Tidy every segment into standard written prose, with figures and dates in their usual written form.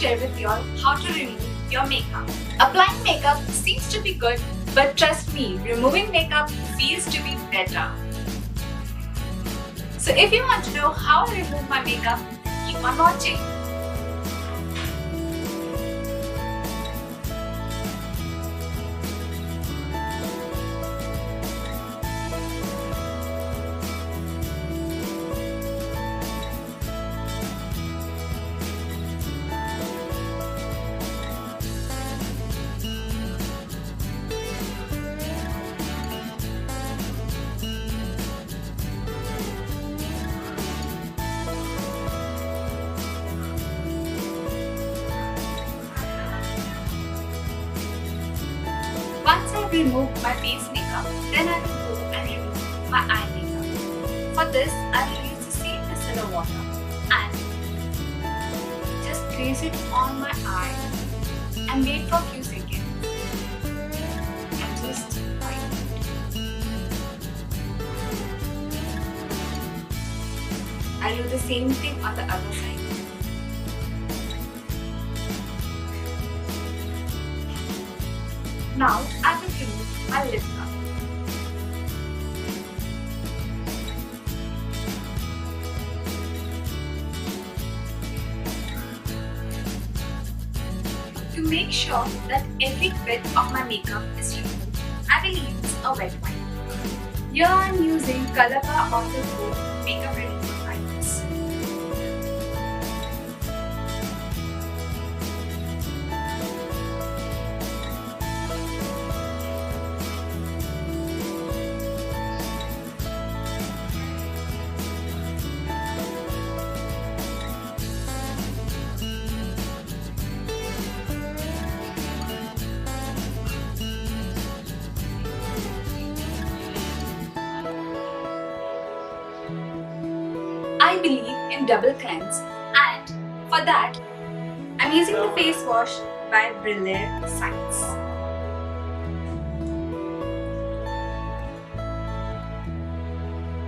share with you all how to remove your makeup. Applying makeup seems to be good, but trust me, removing makeup feels to be better. So if you want to know how I remove my makeup, keep on watching. Once I've removed my face makeup, then I will go and remove my eye makeup. For this, I will use the same micellar water and just place it on my eye and wait for a few seconds and just wipe it. I'll do the same thing on the other side. Now I will remove my lip cup. To make sure that every bit of my makeup is removed, I will use a wet wipe. Here I am using Colorbar Waterproof Makeup Remover Wipes. I believe in double cleanse, and for that, I'm using the face wash by Brillare Science.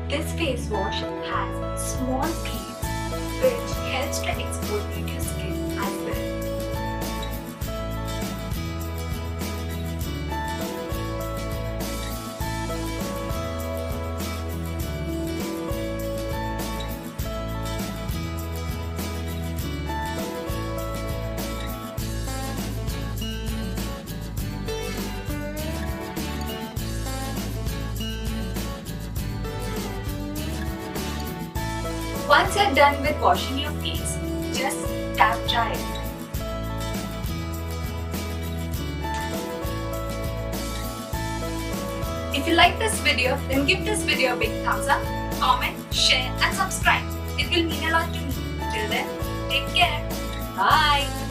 This face wash has small beads which helps to exfoliate your skin as well. Once you're done with washing your face, just tap dry it. If you like this video, then give this video a big thumbs up, comment, share and subscribe. It will mean a lot to me. Till then, take care. Bye.